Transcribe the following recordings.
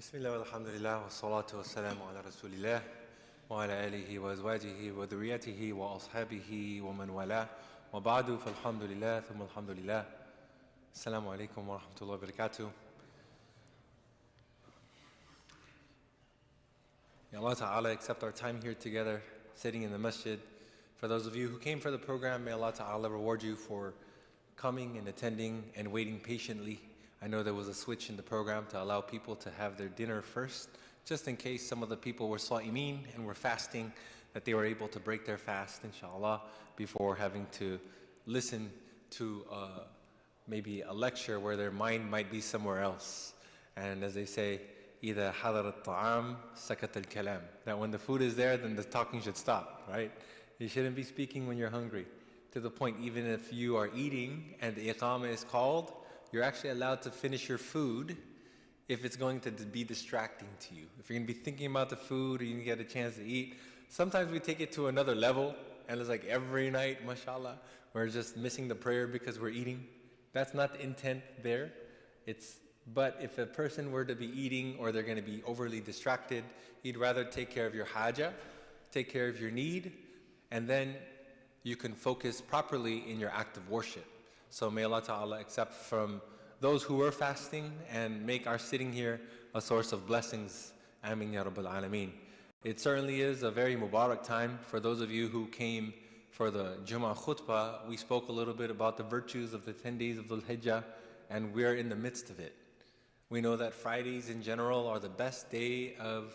Bismillah walhamdulillah wa salatu wa salamu ala rasulillah wa ala alihi wa azwajihi wa dhurriyatihi wa ashabihi wa man wala wa ba'du falhamdulillah thumma alhamdulillah. Assalamu alaikum wa rahmatullahi wa barakatuh. May Allah Ta'ala accept our time here together, sitting in the masjid. For those of you who came for the program, may Allah Ta'ala reward you for coming and attending and waiting patiently. I know there was a switch in the program to allow people to have their dinner first, just in case some of the people were sa'imeen and were fasting, that they were able to break their fast, inshallah, before having to listen to maybe a lecture where their mind might be somewhere else. And as they say, إِذَا حَضَرَ الطَّعَامِ سَكَتَ الْكَلَامِ, that when the food is there, then the talking should stop, right? You shouldn't be speaking when you're hungry. To the point, even if you are eating and the iqamah is called, you're actually allowed to finish your food if it's going to be distracting to you. If you're going to be thinking about the food or you didn't get a chance to eat, sometimes we take it to another level, and it's like every night, mashallah, we're just missing the prayer because we're eating. That's not the intent there. But if a person were to be eating or they're going to be overly distracted, you'd rather take care of your haja, take care of your need, and then you can focus properly in your act of worship. So may Allah Ta'ala accept from those who were fasting and make our sitting here a source of blessings. Ameen Ya Rabbal Alameen. It certainly is a very Mubarak time. For those of you who came for the Jummah khutbah, we spoke a little bit about the virtues of the 10 days of Dhul Hijjah, and we're in the midst of it. We know that Fridays in general are the best day of,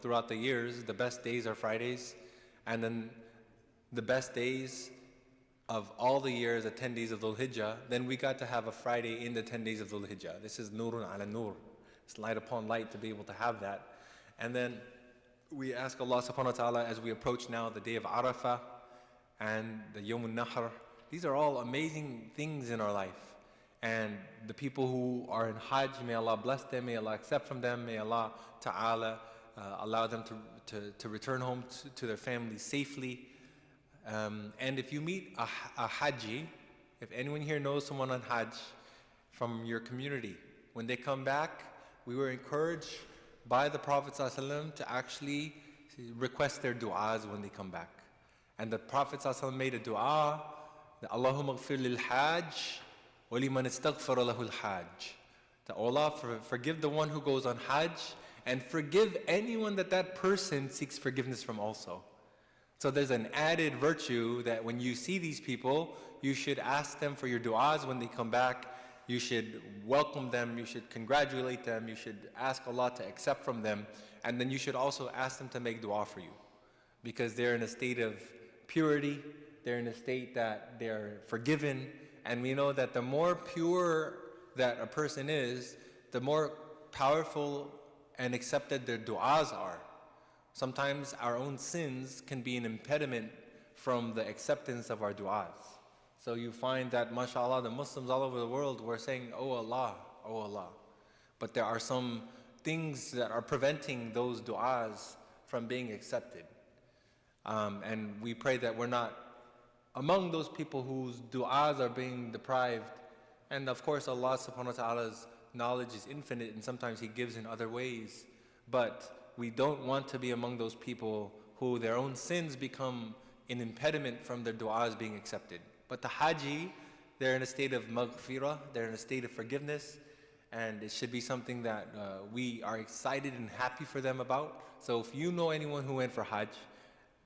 throughout the years, the best days are Fridays. And then the best days of all the years, the 10 days of Dhul Hijjah, then we got to have a Friday in the 10 days of Dhul Hijjah. This is Nurun ala Nur. It's light upon light to be able to have that. And then we ask Allah subhanahu wa ta'ala as we approach now the day of Arafah and the Yawm al-Nahr. These are all amazing things in our life. And the people who are in Hajj, may Allah bless them, may Allah accept from them, may Allah ta'ala allow them to return home to their families safely. And if you meet a Hajji, if anyone here knows someone on Hajj from your community, when they come back, we were encouraged by the Prophet ﷺ to actually request their du'as when they come back. And the Prophet ﷺ made a du'a, Allahumma ghfir lil hajj wa liman istaghfara lahu al-hajj. That Allah forgive the one who goes on Hajj and forgive anyone that person seeks forgiveness from also. So there's an added virtue that when you see these people, you should ask them for your du'as when they come back. You should welcome them, you should congratulate them, you should ask Allah to accept from them, and then you should also ask them to make du'a for you. Because they're in a state of purity, they're in a state that they're forgiven, and we know that the more pure that a person is, the more powerful and accepted their du'as are. Sometimes our own sins can be an impediment from the acceptance of our du'as. So you find that, mashallah, the Muslims all over the world were saying, Oh Allah, Oh Allah. But there are some things that are preventing those du'as from being accepted. And we pray that we're not among those people whose du'as are being deprived. And of course, Allah subhanahu wa ta'ala's knowledge is infinite, and sometimes He gives in other ways. But we don't want to be among those people who their own sins become an impediment from their du'as being accepted. But the Haji, they're in a state of maghfirah, they're in a state of forgiveness, and it should be something that we are excited and happy for them about. So if you know anyone who went for Hajj,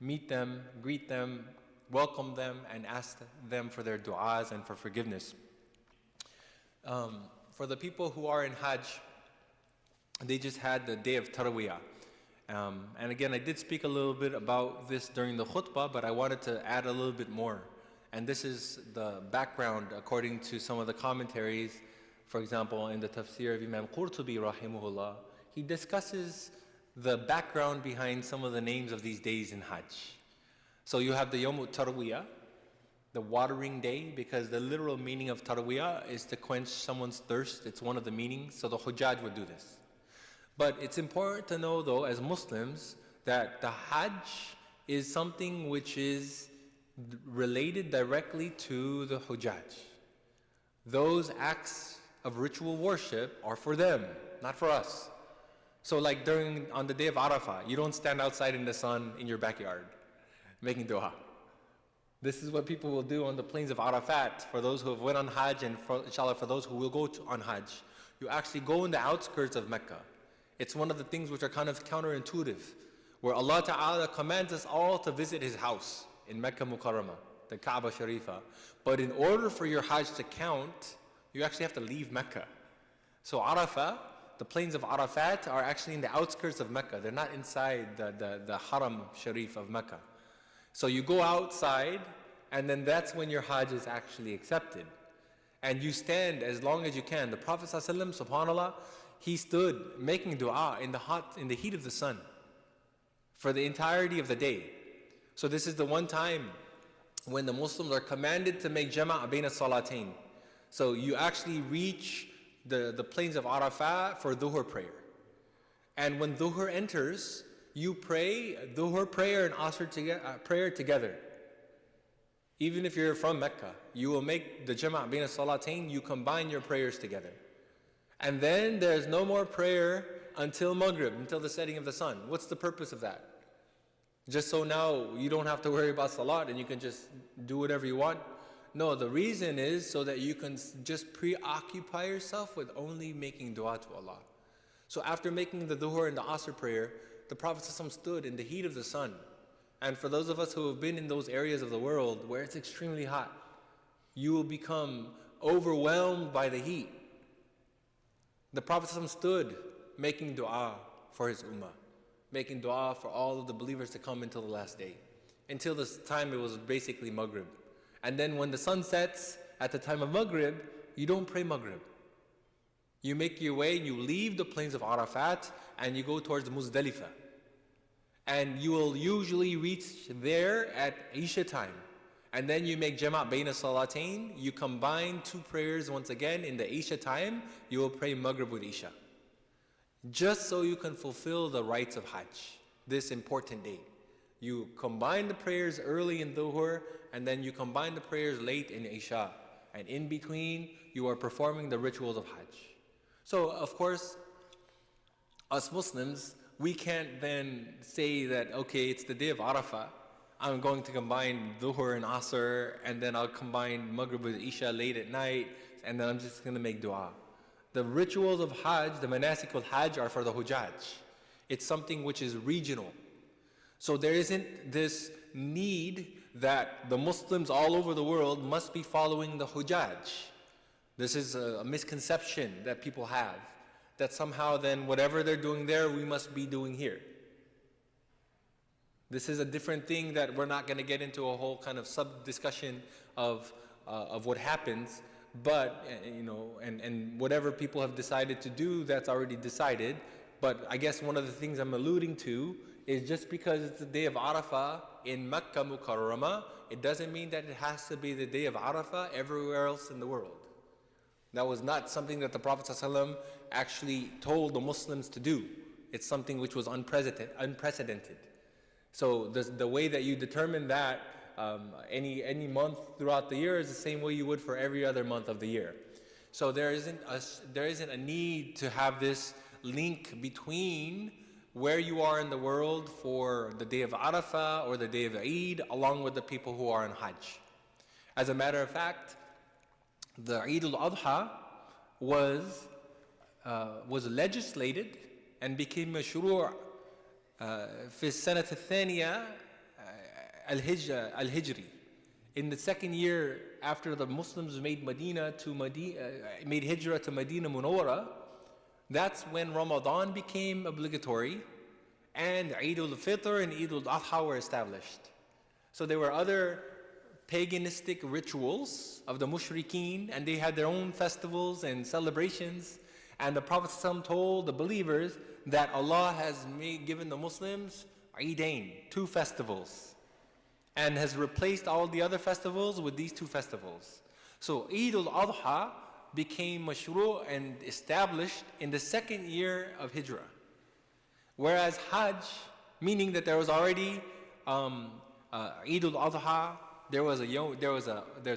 meet them, greet them, welcome them, and ask them for their du'as and for forgiveness. For the people who are in Hajj, they just had the day of Tarwiyah. And again, I did speak a little bit about this during the khutbah, but I wanted to add a little bit more. And this is the background according to some of the commentaries. For example, in the tafsir of Imam Qurtubi rahimahullah, he discusses the background behind some of the names of these days in Hajj. So you have the Yawm al-Tarwiyah, the watering day, because the literal meaning of Tarwiyah is to quench someone's thirst. It's one of the meanings, so the Hujjaj would do this. But it's important to know, though, as Muslims, that the Hajj is something which is related directly to the Hujjaj. Those acts of ritual worship are for them, not for us. So like on the day of Arafah, you don't stand outside in the sun in your backyard making dua. This is what people will do on the plains of Arafat for those who have went on Hajj, and inshallah for those who will go on Hajj. You actually go in the outskirts of Mecca. It's one of the things which are kind of counterintuitive, where Allah Ta'ala commands us all to visit His house in Mecca Mukarramah, the Kaaba Sharifah. But in order for your Hajj to count, you actually have to leave Mecca. So Arafah, the plains of Arafat, are actually in the outskirts of Mecca. They're not inside the Haram Sharif of Mecca. So you go outside, and then that's when your Hajj is actually accepted. And you stand as long as you can. The Prophet ﷺ, subhanAllah, he stood making dua in the heat of the sun for the entirety of the day. So this is the one time when the Muslims are commanded to make jama' bayna salatain. So you actually reach the plains of Arafat for dhuhr prayer. And when dhuhr enters, you pray dhuhr prayer and asr prayer together. Even if you're from Mecca, you will make the jama' bayna salatain, you combine your prayers together. And then there's no more prayer until Maghrib, until the setting of the sun. What's the purpose of that? Just so now you don't have to worry about salat and you can just do whatever you want? No, the reason is so that you can just preoccupy yourself with only making dua to Allah. So after making the dhuhr and the asr prayer, the Prophet ﷺ stood in the heat of the sun. And for those of us who have been in those areas of the world where it's extremely hot, you will become overwhelmed by the heat. The Prophet ﷺ stood making dua for his ummah, making dua for all of the believers to come until the last day. Until this time it was basically Maghrib. And then when the sun sets at the time of Maghrib, you don't pray Maghrib. You make your way, you leave the plains of Arafat and you go towards Muzdalifah. And you will usually reach there at Isha time. And then you make jama' bayna salatain. You combine two prayers once again in the Isha time. You will pray Maghrib with Isha. Just so you can fulfill the rites of Hajj, this important day. You combine the prayers early in Dhuhr, and then you combine the prayers late in Isha. And in between, you are performing the rituals of Hajj. So, of course, us Muslims, we can't then say that, okay, it's the day of Arafah, I'm going to combine Dhuhr and Asr, and then I'll combine Maghrib with Isha late at night, and then I'm just going to make dua. The rituals of Hajj, the manasik al-Hajj, are for the Hujjaj. It's something which is regional. So there isn't this need that the Muslims all over the world must be following the Hujjaj. This is a misconception that people have, that somehow then whatever they're doing there, we must be doing here. This is a different thing that we're not going to get into a whole kind of sub-discussion of what happens, but, and whatever people have decided to do, that's already decided. But I guess one of the things I'm alluding to is just because it's the day of Arafah in Mecca Mukarramah, it doesn't mean that it has to be the day of Arafah everywhere else in the world. That was not something that the Prophet ﷺ actually told the Muslims to do. It's something which was unprecedented. So the way that you determine that any month throughout the year is the same way you would for every other month of the year. So there isn't a need to have this link between where you are in the world for the day of Arafah or the day of Eid, along with the people who are on Hajj. As a matter of fact, the Eid al-Adha was legislated and became mashru' في السنة الثانية الهجري. In the second year after the Muslims made hijrah to Medina Munawwara, that's when Ramadan became obligatory and Eid al-Fitr and Eid al-Adha were established. So there were other paganistic rituals of the mushrikeen, and they had their own festivals and celebrations. And the Prophet ﷺ told the believers that Allah has given the Muslims Eidain, 2 festivals, and has replaced all the other festivals with these 2 festivals. So Eid al-Adha became mashru' and established in the second year of Hijrah. Whereas Hajj, meaning that there was already Eid al-Adha, there's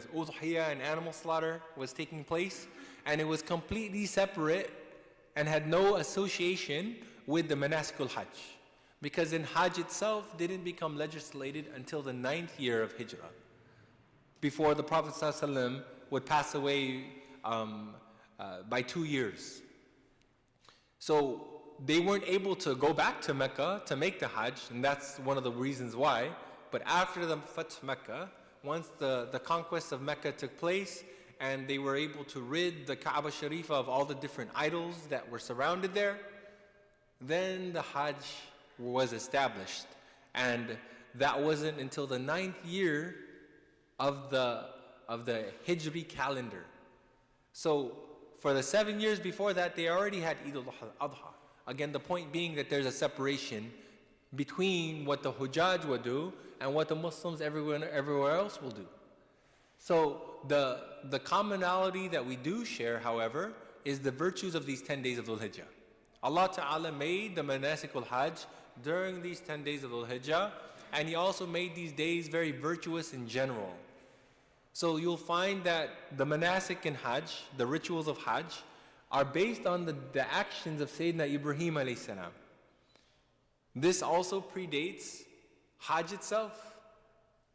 udhiyah and animal slaughter was taking place, and it was completely separate and had no association with the manasikul Hajj. Because in Hajj itself didn't become legislated until the 9th year of Hijrah, before the Prophet ﷺ would pass away by 2 years. So they weren't able to go back to Mecca to make the Hajj, and that's one of the reasons why. But after the Fath Mecca, once the conquest of Mecca took place, and they were able to rid the Kaaba Sharifah of all the different idols that were surrounded there, then the Hajj was established. And that wasn't until the 9th year of the Hijri calendar. So for the 7 years before that, they already had Eid al-Adha. Again, the point being that there's a separation between what the Hujjaj will do and what the Muslims everywhere else will do. So the commonality that we do share, however, is the virtues of these 10 days of Dhul Hijjah. Allah Ta'ala made the manasikul Hajj during these 10 days of Dhul Hijjah, and He also made these days very virtuous in general. So you'll find that the manasik in Hajj, the rituals of Hajj, are based on the actions of Sayyidina Ibrahim alayhi salam. This also predates Hajj itself.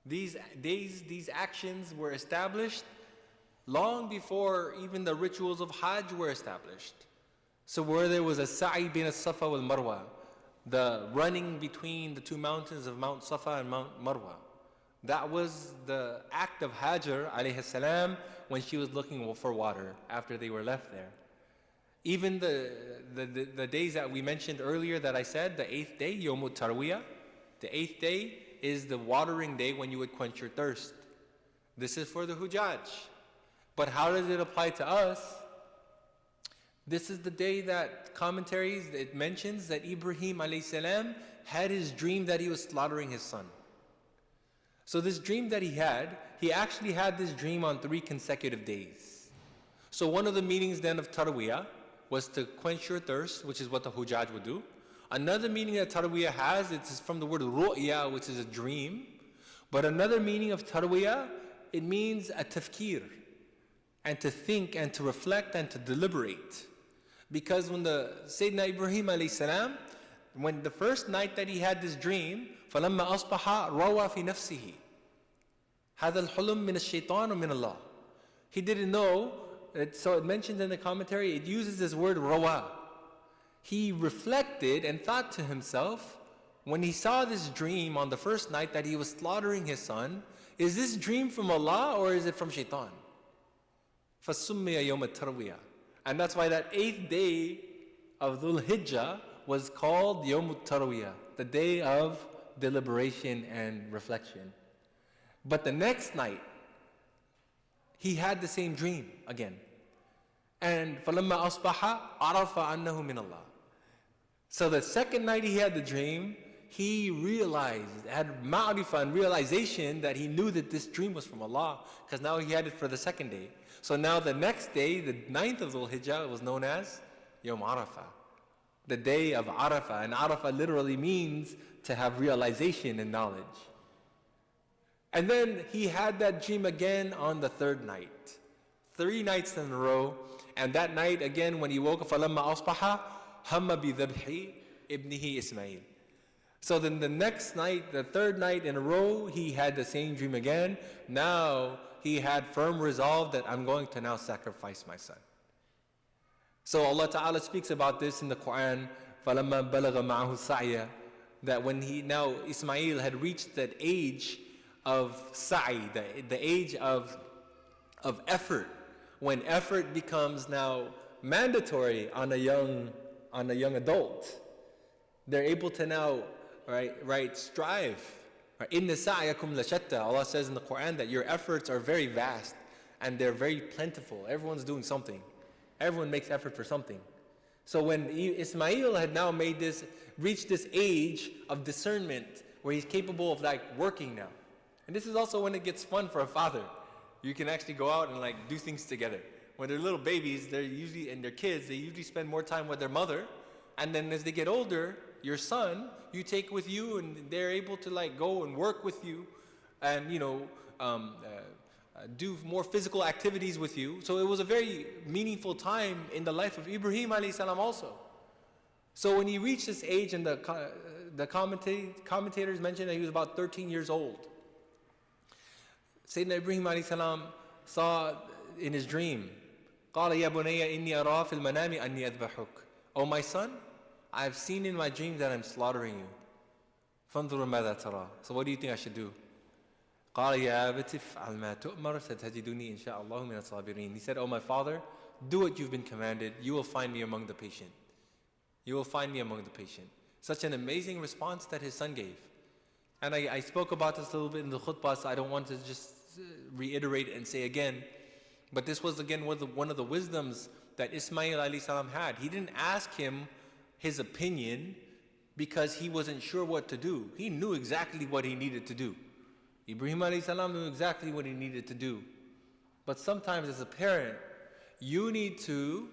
These actions were established long before even the rituals of Hajj were established. So where there was a sa'i bin as-Safa wal Marwa, the running between the two mountains of Mount Safa and Mount Marwa, that was the act of Hajar alayhi salam when she was looking for water after they were left there. Even the days that we mentioned earlier that I said, the 8th day, Yawmut Tarwiyah, the 8th day is the watering day when you would quench your thirst. This is for the Hujjaj. But how does it apply to us? This is the day that commentaries, it mentions that Ibrahim alayhi salam had his dream that he was slaughtering his son. So this dream that he actually had this dream on 3 consecutive days. So one of the meanings then of Tarwiyah was to quench your thirst, which is what the Hujjaj would do. Another meaning that Tarwiyah has, it's from the word ru'ya, which is a dream. But another meaning of Tarwiyah, it means a tafkir, and to think and to reflect and to deliberate. Because when the Sayyidina Ibrahim alayhi salam, when the first night that he had this dream, فَلَمَّا أَصْبَحَ رَوَى فِي نَفْسِهِ هَذَا الْحُلُمْ مِنَ الشَّيْطَانُ مِنَ اللَّهِ. He didn't know, so it mentions in the commentary, it uses this word rawa. He reflected and thought to himself, when he saw this dream on the first night that he was slaughtering his son, is this dream from Allah or is it from shaitan? فَسُمِّيَ يَوْمَ التَّرْوِيَةِ. And that's why that 8th day of Dhul Hijjah was called Yawmut Tarwiyah, the day of deliberation and reflection. But the next night, he had the same dream again. And فَلَمَّا أَصْبَحَ عَرَفَ أَنَّهُ مِنَ اللَّهِ. So the second night he had the dream, he realized, had ma'rifah and realization that he knew that this dream was from Allah, because now he had it for the second day. So now the next day, the 9th of Dhul Hijjah, was known as Yawm Arafah, the day of Arafah. And Arafah literally means to have realization and knowledge. And then he had that dream again on the 3rd night. 3 nights in a row. And that night again when he woke up, فَلَمَّا أَصْبَحَ هَمَّ بِذَبْحِ إِبْنِهِ إِسْمَعِيلٍ. So then the next night, the 3rd night in a row, he had the same dream again. Now he had firm resolve that I'm going to now sacrifice my son. So Allah Ta'ala speaks about this in the Quran, فَلَمَّا بَلَغَ مَعَهُ السَّعْيَ, that when now Ismail had reached that age of sa'i, the age of effort, when effort becomes now mandatory on a young adult, they're able to now strive. Inna sa'yakum lashatta. Allah says in the Quran that your efforts are very vast and they're very plentiful. Everyone's doing something. Everyone makes effort for something. So when Ismail had now reached this age of discernment where he's capable of working now. And this is also when it gets fun for a father. You can actually go out and do things together. When they're little babies, they're usually spend more time with their mother. And then as they get older, your son, you take with you and they're able to go and work with you and, do more physical activities with you. So it was a very meaningful time in the life of Ibrahim alayhi salam also. So when he reached this age, and the commentators mentioned that he was about 13 years old, Sayyidina Ibrahim alayhi salam saw in his dream, قَالَ يَا بُنَيَّ إِنِّي أَرَى فِي الْمَنَامِ أَنِّي أَذْبَحُكَ. Oh my son, I have seen in my dream that I'm slaughtering you. فَانْظُرُ مَاذَا تَرَى. So what do you think I should do? قَالَ يَا أَبَتِ افْعَلْ مَا تُؤْمَرُ سَتَجِدُنِي إِنْ شَاءَ اللَّهُ مِنَ الصَّابِرِينَ. He said, oh my father, do what you've been commanded. You will find me among the patient. You will find me among the patient. Such an amazing response that his son gave. And I spoke about this a little bit in the khutbah, so I don't want to just reiterate and say again. But this was again one of the wisdoms that Ismail alayhi salam had. He didn't ask him his opinion because he wasn't sure what to do. He knew exactly what he needed to do. Ibrahim alayhi salam knew exactly what he needed to do. But sometimes as a parent, you need to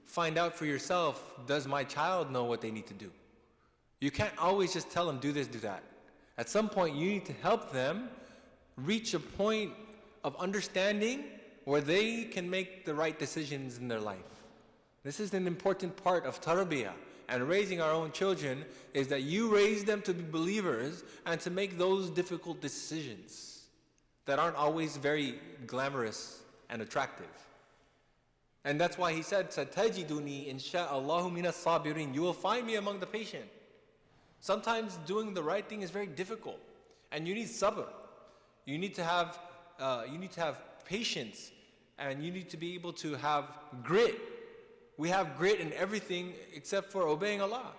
find out for yourself, does my child know what they need to do? You can't always just tell them, do this, do that. At some point, you need to help them reach a point of understanding where they can make the right decisions in their life. This is an important part of tarbiyah. And raising our own children is that you raise them to be believers and to make those difficult decisions that aren't always very glamorous and attractive. And that's why he said, "Satajiduni insha'Allahu minas sabirin." You will find me among the patient. Sometimes doing the right thing is very difficult, and you need sabr. You need to have patience, and you need to be able to have grit. We have grit in everything except for obeying Allah.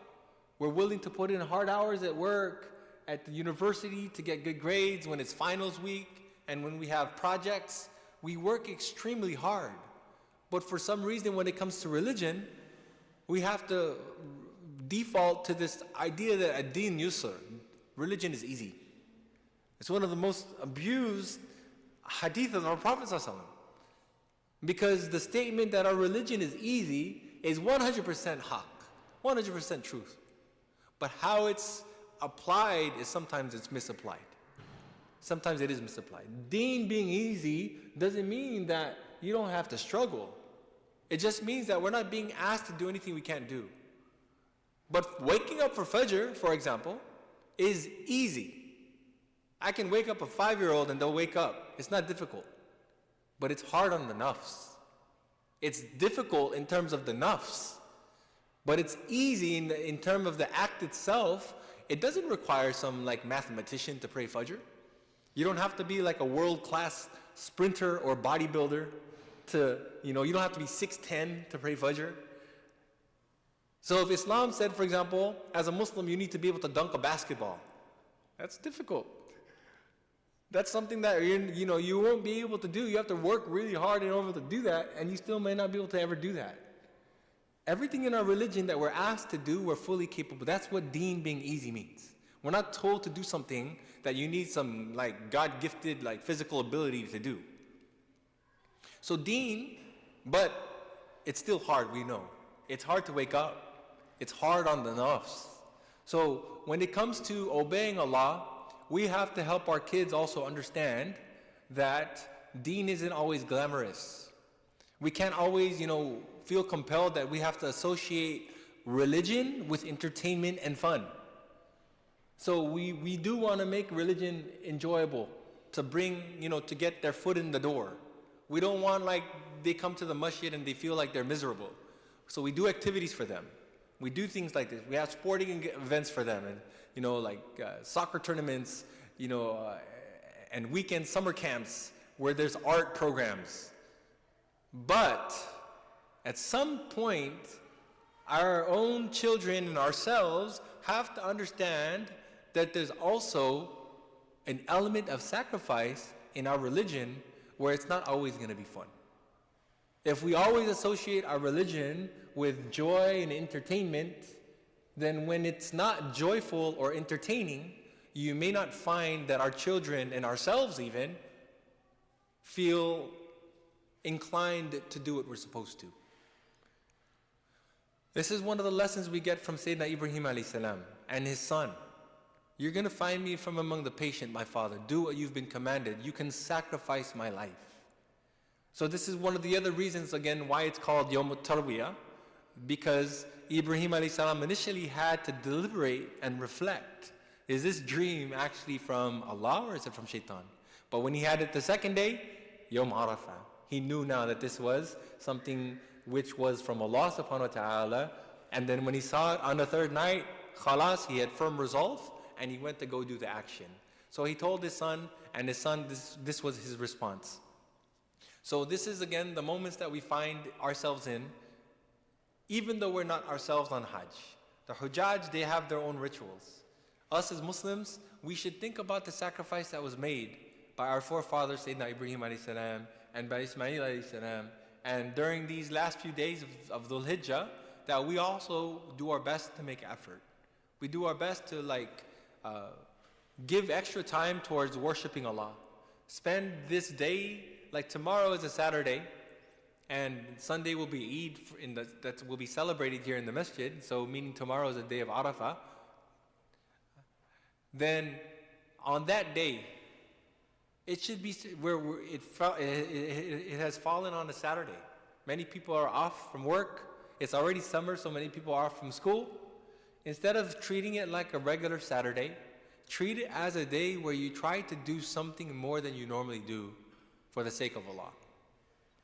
We're willing to put in hard hours at work, at the university to get good grades when it's finals week, and when we have projects. We work extremely hard. But for some reason, when it comes to religion, we have to default to this idea that ad-din yusr, religion is easy. It's one of the most abused hadith of our Prophet ﷺ. Because the statement that our religion is easy is 100% haqq, 100% truth. But how it's applied is sometimes it's misapplied. Sometimes it is misapplied. Deen being easy doesn't mean that you don't have to struggle. It just means that we're not being asked to do anything we can't do. But waking up for Fajr, for example, is easy. I can wake up a 5-year-old and they'll wake up. It's not difficult. But it's hard on the nafs. It's difficult in terms of the nafs. But it's easy in terms of the act itself. It doesn't require some like mathematician to pray Fajr. You don't have to be like a world-class sprinter or bodybuilder to, you don't have to be 6'10" to pray Fajr. So if Islam said, for example, as a Muslim, you need to be able to dunk a basketball. That's difficult. That's something that you won't be able to do. You have to work really hard in order to do that, and you still may not be able to ever do that. Everything in our religion that we're asked to do, we're fully capable. That's what deen being easy means. We're not told to do something that you need some like God-gifted like physical ability to do. So deen, but it's still hard, we know. It's hard to wake up. It's hard on the nafs. So when it comes to obeying Allah, we have to help our kids also understand that deen isn't always glamorous. We can't always, feel compelled that we have to associate religion with entertainment and fun. So we do want to make religion enjoyable, to bring, to get their foot in the door. We don't want like they come to the masjid and they feel like they're miserable. So we do activities for them. We do things like this. We have sporting events for them, and like soccer tournaments, and weekend summer camps where there's art programs. But at some point, our own children and ourselves have to understand that there's also an element of sacrifice in our religion where it's not always going to be fun. If we always associate our religion with joy and entertainment, then when it's not joyful or entertaining, you may not find that our children and ourselves even feel inclined to do what we're supposed to. This is one of the lessons we get from Sayyidina Ibrahim alayhi salam and his son. You're going to find me from among the patient, my father. Do what you've been commanded. You can sacrifice my life. So this is one of the other reasons, again, why it's called Yawm al-Tarwiyah, because Ibrahim alayhi salam initially had to deliberate and reflect. Is this dream actually from Allah or is it from Shaitan? But when he had it the second day, Yawm Arafah, he knew now that this was something which was from Allah subhanahu wa ta'ala. And then when he saw it on the third night, khalas, he had firm resolve and he went to go do the action. So he told his son, and his son, this was his response. So this is again the moments that we find ourselves in, even though we're not ourselves on Hajj. The Hujjaj, they have their own rituals. Us as Muslims, we should think about the sacrifice that was made by our forefathers, Sayyidina Ibrahim alayhi salam, and by Ismail alayhi salam. And during these last few days of Dhul Hijjah, that we also do our best to make effort. We do our best to give extra time towards worshiping Allah. Spend this day, like tomorrow is a Saturday, and Sunday will be Eid that will be celebrated here in the masjid, so meaning tomorrow is a day of Arafah. Then on that day, it should be where it has fallen on a Saturday. Many people are off from work. It's already summer, so many people are off from school. Instead of treating it like a regular Saturday, treat it as a day where you try to do something more than you normally do for the sake of Allah.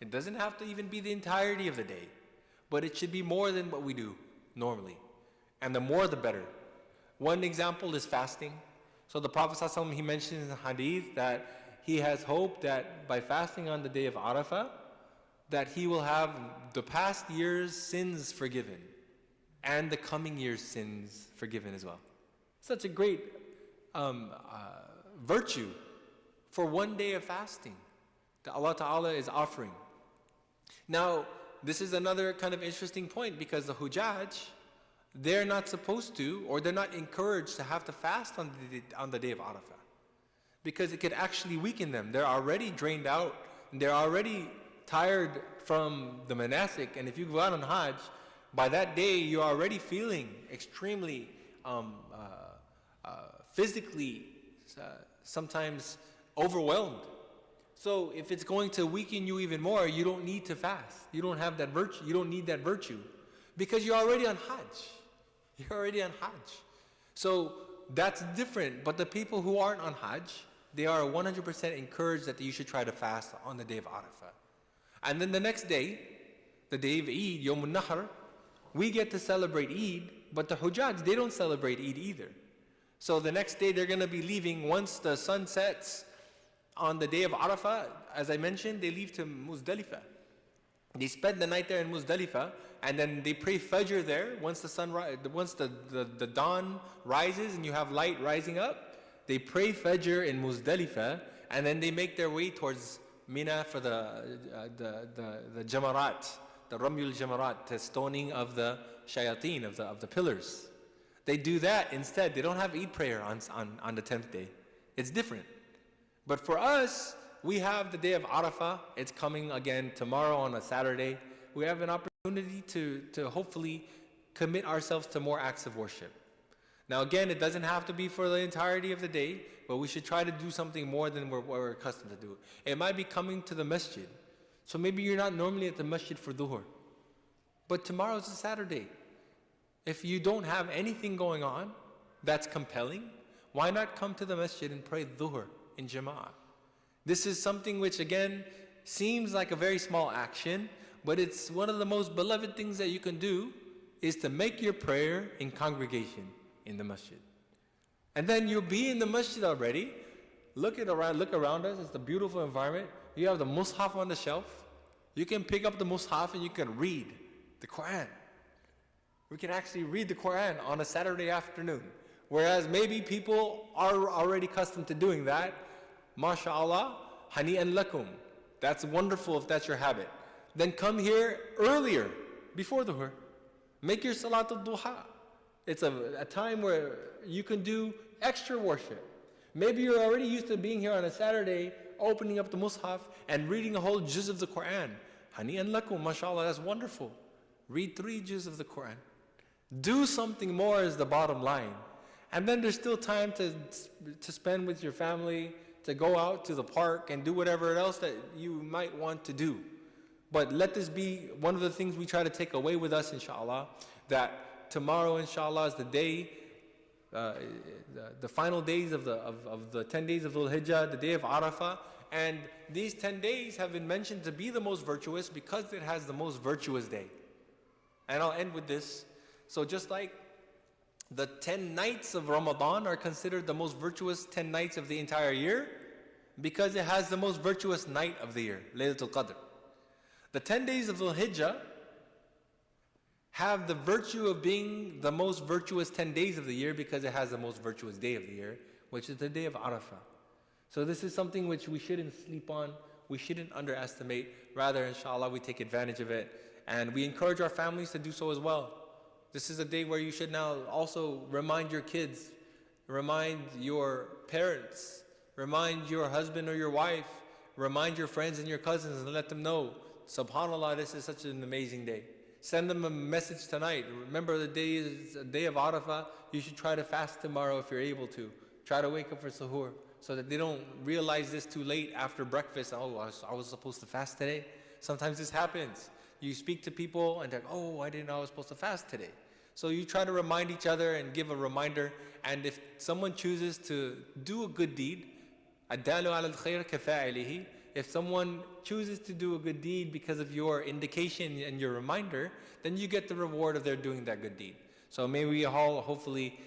It doesn't have to even be the entirety of the day, but it should be more than what we do normally. And the more, the better. One example is fasting. So the Prophet ﷺ, he mentioned in the hadith that he has hope that by fasting on the day of Arafah, that he will have the past year's sins forgiven and the coming year's sins forgiven as well. Such a great virtue for one day of fasting that Allah Ta'ala is offering. Now, this is another kind of interesting point because the Hujjaj, they're not supposed to, or they're not encouraged to have to fast on the day of Arafah, because it could actually weaken them. They're already drained out, and they're already tired from the manasik, and if you go out on Hajj, by that day you're already feeling extremely physically sometimes overwhelmed. So if it's going to weaken you even more, you don't need to fast. You don't have that virtue. You don't need that virtue because you're already on Hajj. You're already on Hajj. So that's different. But the people who aren't on Hajj, they are 100% encouraged that you should try to fast on the day of Arafah. And then the next day, the day of Eid, Yawm al-Nahr, we get to celebrate Eid, but the Hujjaj, they don't celebrate Eid either. So the next day they're going to be leaving once the sun sets on the day of Arafah. As I mentioned, they leave to Muzdalifah. They spend the night there in Muzdalifah, and then they pray Fajr there. Once the dawn rises and you have light rising up, they pray Fajr in Muzdalifah, and then they make their way towards Mina for the Jamarat, the Ramyul Jamarat, the stoning of the shayateen, of the pillars. They do that instead. They don't have Eid prayer on the 10th day. It's different. But for us, we have the day of Arafah. It's coming again tomorrow on a Saturday. We have an opportunity to hopefully commit ourselves to more acts of worship. Now again, it doesn't have to be for the entirety of the day, but we should try to do something more than we're accustomed to do. It might be coming to the masjid. So maybe you're not normally at the masjid for dhuhr, but tomorrow's a Saturday. If you don't have anything going on that's compelling, why not come to the masjid and pray dhuhr in jama'ah? This is something which again seems like a very small action, but it's one of the most beloved things that you can do, is to make your prayer in congregation in the masjid. And then you'll be in the masjid already. Look around us. It's a beautiful environment. You have the mushaf on the shelf. You can pick up the mushaf and you can read the Quran. We can actually read the Quran on a Saturday afternoon. Whereas maybe people are already accustomed to doing that. MashaAllah, hani'an lakum. That's wonderful if that's your habit. Then come here earlier, before dhuhr. Make your Salatul Duha. It's a time where you can do extra worship. Maybe you're already used to being here on a Saturday, opening up the Mus'haf and reading a whole juz of the Quran. Hani'an lakum, mashallah, that's wonderful. Read 3 juz of the Quran. Do something more is the bottom line. And then there's still time to spend with your family, to go out to the park and do whatever else that you might want to do. But let this be one of the things we try to take away with us, inshallah, that tomorrow, inshallah, is the day, the final days of the 10 days of Dhul Hijjah, the day of Arafah. And these 10 days have been mentioned to be the most virtuous because it has the most virtuous day. And I'll end with this. So just like the 10 nights of Ramadan are considered the most virtuous 10 nights of the entire year, because it has the most virtuous night of the year, Laylatul Qadr. The 10 days of Dhul Hijjah have the virtue of being the most virtuous 10 days of the year because it has the most virtuous day of the year, which is the day of Arafah. So this is something which we shouldn't sleep on, we shouldn't underestimate. Rather, inshallah, we take advantage of it. And we encourage our families to do so as well. This is a day where you should now also remind your kids, remind your parents, remind your husband or your wife, remind your friends and your cousins and let them know, subhanAllah, this is such an amazing day. Send them a message tonight. Remember, the day is a day of Arafah. You should try to fast tomorrow if you're able to. Try to wake up for suhoor so that they don't realize this too late after breakfast. Oh, I was supposed to fast today. Sometimes this happens. You speak to people and they're like, oh, I didn't know I was supposed to fast today. So you try to remind each other and give a reminder. And if someone chooses to do a good deed, الدال على الخير كفاعله, if someone chooses to do a good deed because of your indication and your reminder, then you get the reward of their doing that good deed. So may we all hopefully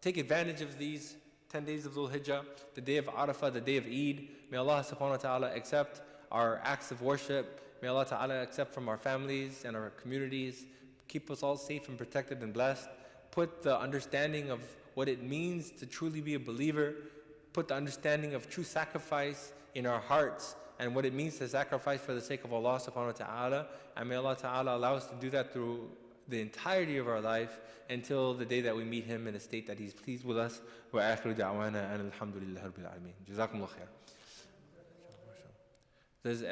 take advantage of these 10 days of Dhul Hijjah, the day of Arafah, the day of Eid. May Allah subhanahu wa ta'ala accept our acts of worship. May Allah ta'ala accept from our families and our communities. Keep us all safe and protected and blessed. Put the understanding of what it means to truly be a believer. Put the understanding of true sacrifice in our hearts and what it means to sacrifice for the sake of Allah subhanahu wa ta'ala. And may Allah ta'ala allow us to do that through the entirety of our life until the day that we meet Him in a state that He's pleased with us. Wa akhiru da'wana and alhamdulillahi rabbil alameen. Jazakumullah khair. There's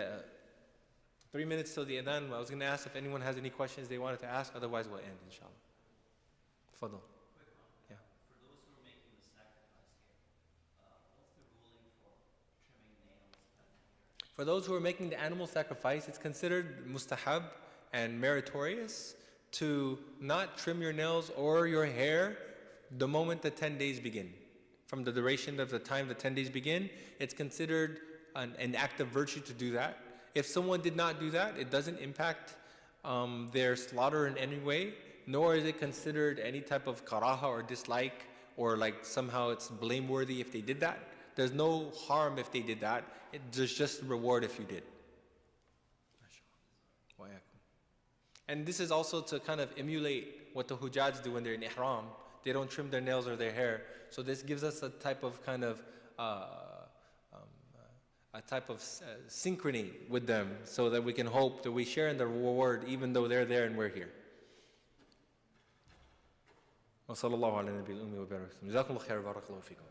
3 minutes till the adhan. I was going to ask if anyone has any questions they wanted to ask. Otherwise, we'll end, inshallah. Fadl. Yeah. For those who are making the sacrifice here, what's the ruling for trimming nails? For those who are making the animal sacrifice, it's considered mustahab and meritorious to not trim your nails or your hair the moment the 10 days begin. From the duration of the time the 10 days begin, it's considered an act of virtue to do that. If someone did not do that, it doesn't impact their slaughter in any way, nor is it considered any type of karaha or dislike, or like somehow it's blameworthy if they did that. There's no harm if they did that. There's just reward if you did. And this is also to kind of emulate what the Hujjaj do when they're in ihram. They don't trim their nails or their hair. So this gives us a type of kind of synchrony with them, so that we can hope that we share in the reward even though they're there and we're here. وصلى الله على النبي الأمي وبارك وسلم. جزاكم الله خير وبارك الله فيكم.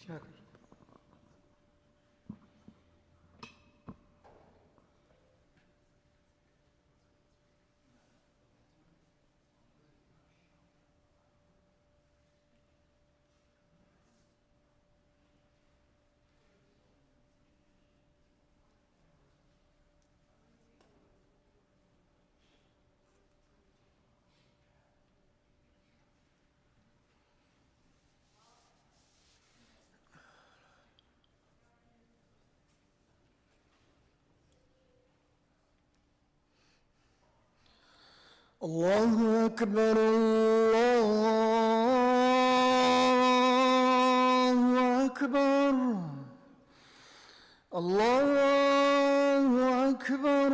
شاكر. الله أكبر الله أكبر الله أكبر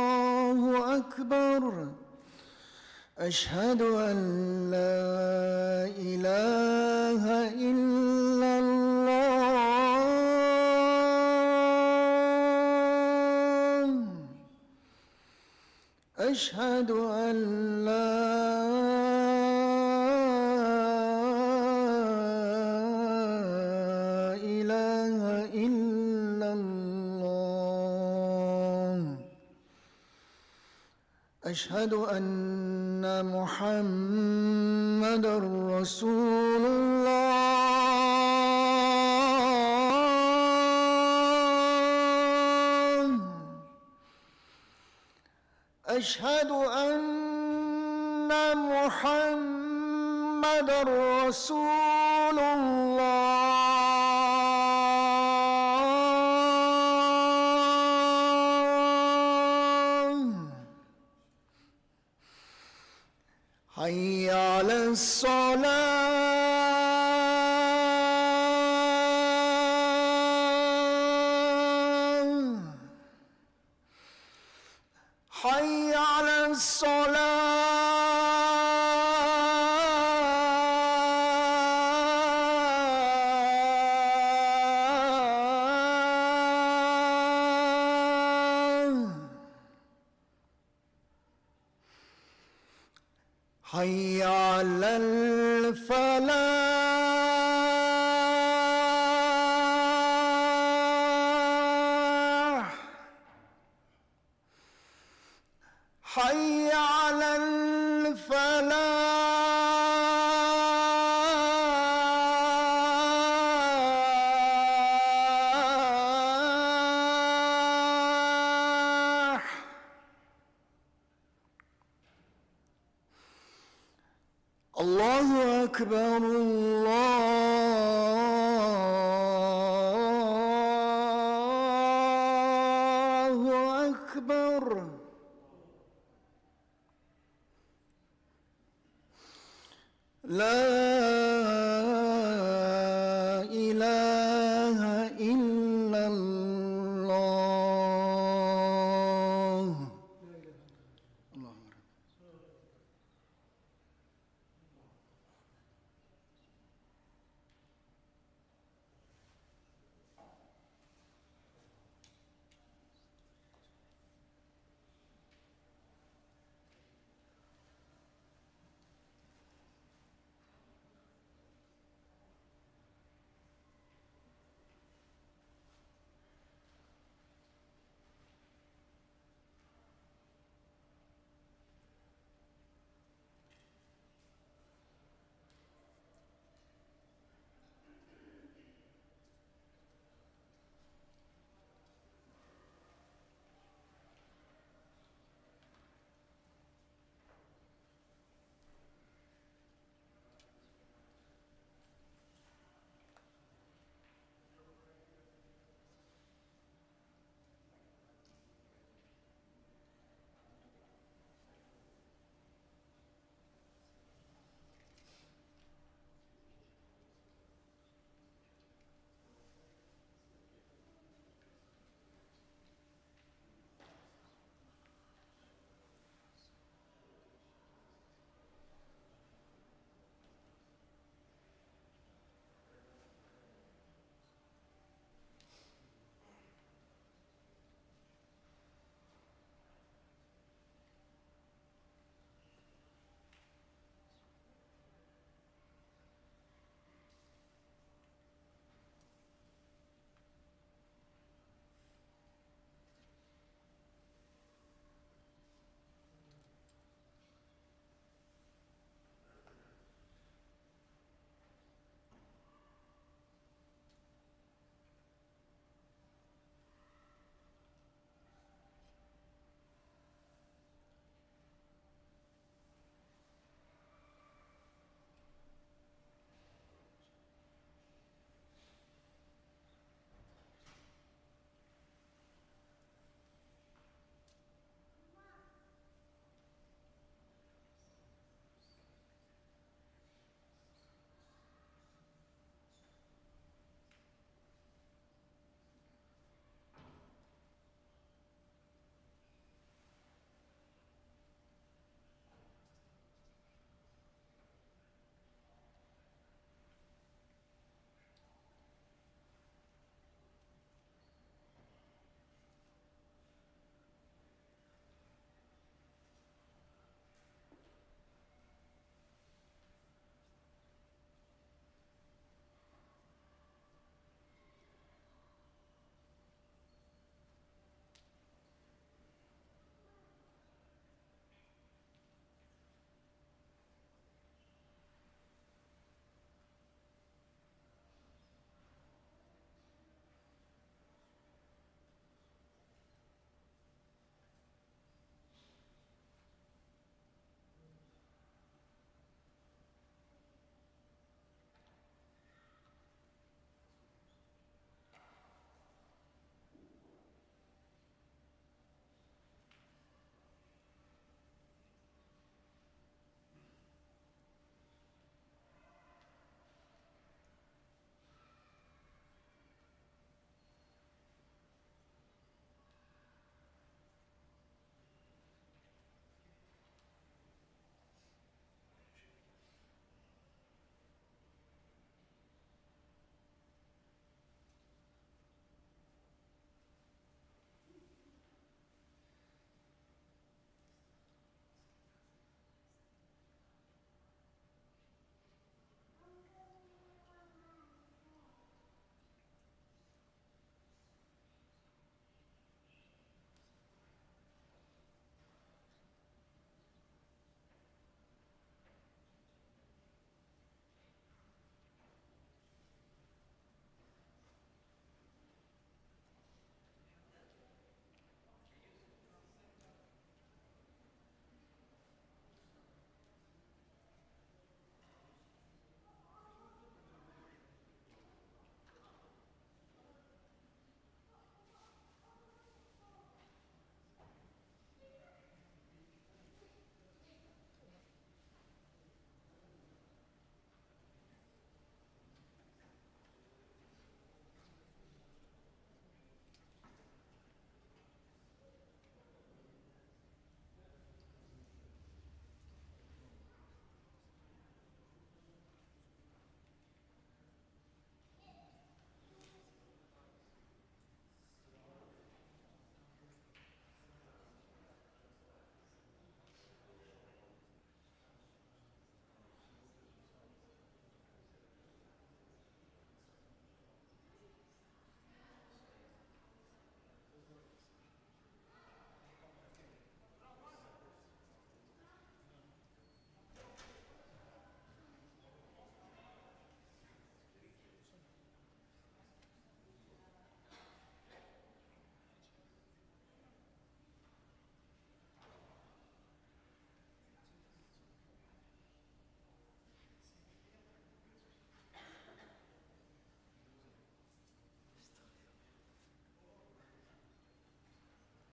الله أكبر أشهد أن لا إله إلا الله أشهد أن لا إله إلا الله أشهد أن محمدًا رسول الله أشهد أن محمدًا رسول الله حي على الصلاة حي على الصلاة حي على الفلاح حي على الفلاح الله أكبر الله أكبر لا